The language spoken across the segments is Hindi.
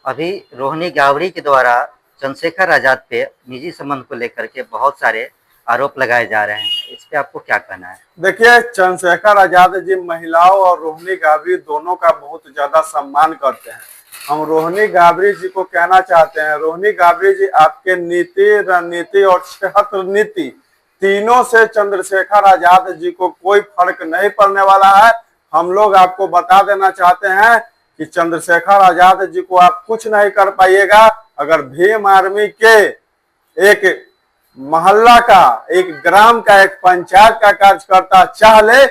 अभी रोहिणी गावड़ी के द्वारा चंद्रशेखर आजाद पे निजी संबंध को लेकर के बहुत सारे आरोप लगाए जा रहे हैं। इस पे आपको क्या कहना है? देखिए, चंद्रशेखर आजाद जी महिलाओं और रोहिणी गावड़ी दोनों का बहुत ज्यादा सम्मान करते हैं। हम रोहिणी गावड़ी जी को कहना चाहते हैं, रोहिणी गावड़ी जी आपके नीति, रणनीति और सेहत नीति तीनों से चंद्रशेखर आजाद जी को कोई फर्क नहीं पड़ने वाला है। हम लोग आपको बता देना चाहते हैं कि चंद्रशेखर आजाद जी को आप कुछ नहीं कर पाइएगा। अगर भीम आर्मी के एक मोहल्ला का, एक ग्राम का, एक पंचायत का कार्यकर्ता चाह ले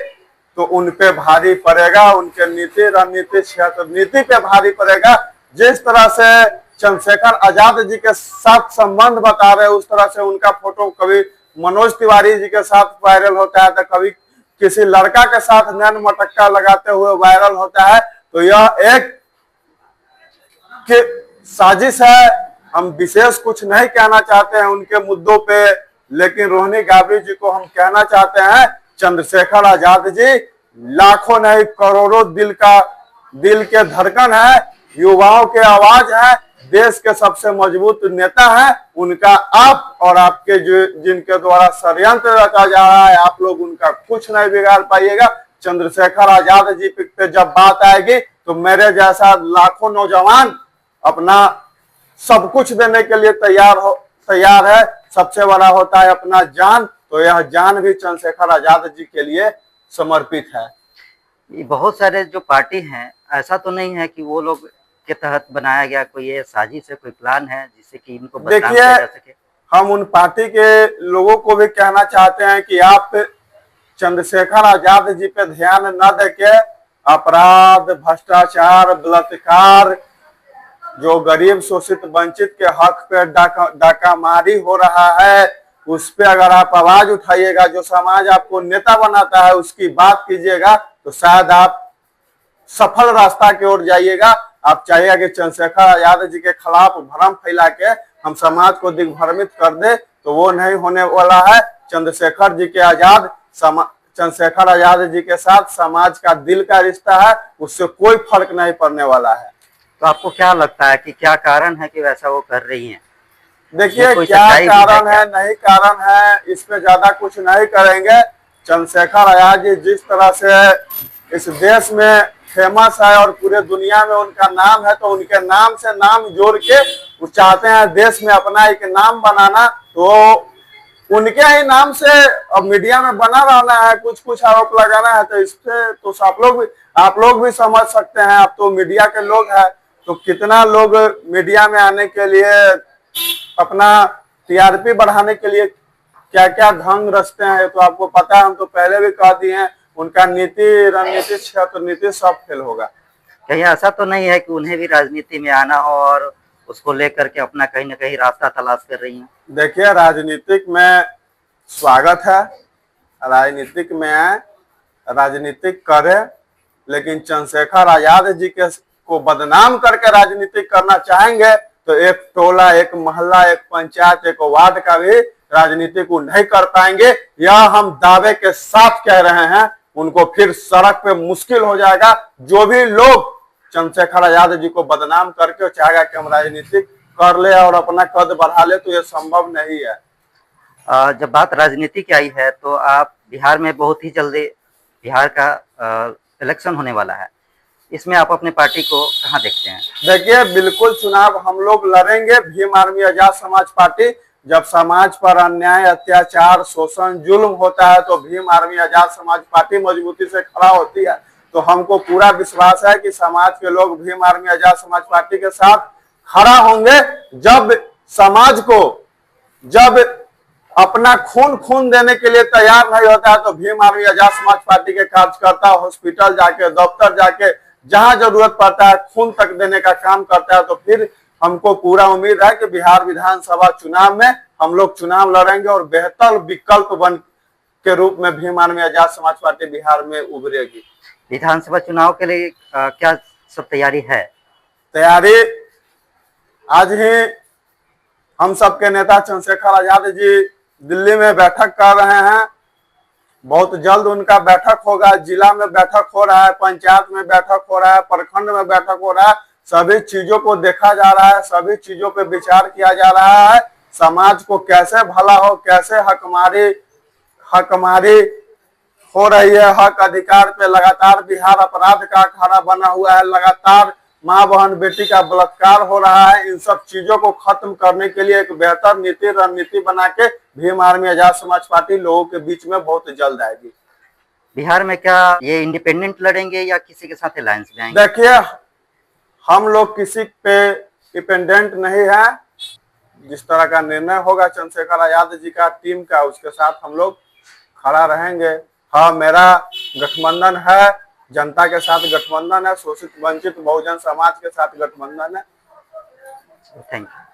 तो उन पे भारी पड़ेगा, उनके नीति, रणनीति, क्षेत्र नीति पे भारी पड़ेगा। जिस तरह से चंद्रशेखर आजाद जी के साथ संबंध बता रहे, उस तरह से उनका फोटो कभी मनोज तिवारी जी के साथ वायरल होता है, तो कभी किसी लड़का के साथ नैन मटक्का लगाते हुए वायरल होता है। तो यह एक साजिश है। हम विशेष कुछ नहीं कहना चाहते हैं उनके मुद्दों पे, लेकिन रोहिणी गावड़ी जी को हम कहना चाहते हैं, चंद्रशेखर आजाद जी लाखों नहीं करोड़ों दिल के धड़कन है, युवाओं के आवाज है, देश के सबसे मजबूत नेता है। उनका आप और आपके जो जिनके द्वारा षड्यंत्र रचा जा रहा है, आप लोग उनका कुछ नहीं बिगाड़ पाइएगा। चंद्रशेखर आजाद जी पे जब बात आएगी तो मेरे जैसा लाखों नौजवान अपना सब कुछ देने के लिए तैयार है। सबसे बड़ा होता है अपना जान, तो यह जान भी चंद्रशेखर आजाद जी के लिए समर्पित है। ये बहुत सारे जो पार्टी हैं, ऐसा तो नहीं है कि वो लोग के तहत बनाया गया कोई ये साजिश है, कोई प्लान है जिससे कि इनको बदनाम किया जा सके? हम उन पार्टी के लोगों को भी कहना चाहते हैं कि आप चंद्रशेखर आजाद जी पे ध्यान न देके अपराध, भ्रष्टाचार, बलात्कार, जो गरीब शोषित वंचित के हक पे डाकामारी हो रहा है, उस पे अगर आप आवाज उठाइएगा, जो समाज आपको नेता बनाता है उसकी बात कीजिएगा, तो शायद आप सफल रास्ता की ओर जाइएगा। आप चाहिएगा कि चंद्रशेखर आजाद जी के खिलाफ भ्रम फैला के हम समाज को दिग्भ्रमित कर दे, तो वो नहीं होने वाला है। चंद्रशेखर आजाद जी के साथ समाज का दिल का रिश्ता है, उससे कोई फर्क नहीं पड़ने वाला है। तो आपको क्या लगता है कि क्या कारण है कि वैसा वो कर रही हैं? देखिए, क्या कारण है, नहीं कारण है, इस पे ज्यादा कुछ नहीं करेंगे। चंद्रशेखर आजाद जी जिस तरह से इस देश में फेमस है और पूरे दुनिया में उनका नाम है, तो उनके नाम से नाम जोड़ के वो चाहते हैं देश में अपना एक नाम बनाना। तो उनके ही नाम से अब मीडिया में बना रहना है, कुछ आरोप लगाना है, तो इससे तो आप लोग भी समझ सकते हैं। आप तो मीडिया के लोग हैं, तो कितना लोग मीडिया में आने के लिए, अपना टीआरपी बढ़ाने के लिए क्या क्या ढंग रचते हैं, तो आपको पता है। हम तो पहले भी कह दिए हैं, उनका नीति, रणनीति, क्षेत्र नीति सब फेल होगा। कहीं ऐसा तो नहीं है कि उन्हें भी राजनीति में आना और उसको लेकर के अपना कहीं ना कहीं रास्ता तलाश कर रही हैं? देखिए, राजनीतिक में स्वागत है, राजनीतिक में राजनीतिक करे, लेकिन चंद्रशेखर आजाद जी को बदनाम करके राजनीतिक करना चाहेंगे तो एक टोला, एक मोहल्ला, एक पंचायत, एक वार्ड का भी राजनीति को नहीं कर पाएंगे। यह हम दावे के साथ कह रहे हैं। उनको फिर सड़क पे मुश्किल हो जाएगा। जो भी लोग चंद्रशेखर आजाद जी को बदनाम करके चाहेगा कि हम राजनीतिक कर ले और अपना कद बढ़ा ले, तो यह संभव नहीं है। जब बात राजनीति की आई है, तो आप बिहार में बहुत ही जल्दी बिहार का इलेक्शन होने वाला है, इसमें आप अपने पार्टी को कहां देखते हैं? देखिए, बिल्कुल चुनाव हम लोग लड़ेंगे। भीम आर्मी आजाद समाज पार्टी, जब समाज पर अन्याय, अत्याचार, शोषण, जुल्म होता है, तो भीम आर्मी आजाद समाज पार्टी मजबूती से खड़ा होती है। तो हमको पूरा विश्वास है कि समाज के लोग भीम आर्मी आजाद समाज पार्टी के साथ खड़ा होंगे। जब समाज को अपना खून देने के लिए तैयार नहीं होता है, तो भीम आर्मी आजाद समाज पार्टी के कार्यकर्ता हॉस्पिटल जाके, दफ्तर जाके, जहां जरूरत पड़ता है खून तक देने का काम करता है। तो फिर हमको पूरा उम्मीद है कि बिहार विधानसभा चुनाव में हम लोग चुनाव लड़ेंगे और बेहतर विकल्प बन के रूप में भीम आर्मी आजाद समाज पार्टी बिहार में उभरेगी। विधानसभा चुनाव के लिए क्या सब तैयारी है? तैयारी आज ही हम सबके नेता चंद्रशेखर आजाद जी दिल्ली में बैठक कर रहे हैं। बहुत जल्द उनका बैठक होगा। जिला में बैठक हो रहा है, पंचायत में बैठक हो रहा है, प्रखंड में बैठक हो रहा है। सभी चीजों को देखा जा रहा है, सभी चीजों पे विचार किया जा रहा है। समाज को कैसे भला हो, कैसे हकमारी हो रही है, हक अधिकार पे लगातार बिहार अपराध का अखाड़ा बना हुआ है, लगातार माँ बहन बेटी का बलात्कार हो रहा है। इन सब चीजों को खत्म करने के लिए एक बेहतर नीति रणनीति बना के भीम आर्मी आजाद समाज पार्टी लोगों के बीच में बहुत जल्द आएगी। बिहार में क्या ये इंडिपेंडेंट लड़ेंगे या किसी के साथ अलायंस में आएंगे? देखिए, हम लोग किसी पे डिपेंडेंट नहीं है। जिस तरह का निर्णय होगा चंद्रशेखर आजाद जी का, टीम का, उसके साथ हम लोग खड़ा रहेंगे। हाँ, मेरा गठबंधन है, जनता के साथ गठबंधन है, शोषित वंचित बहुजन समाज के साथ गठबंधन है। Thank you.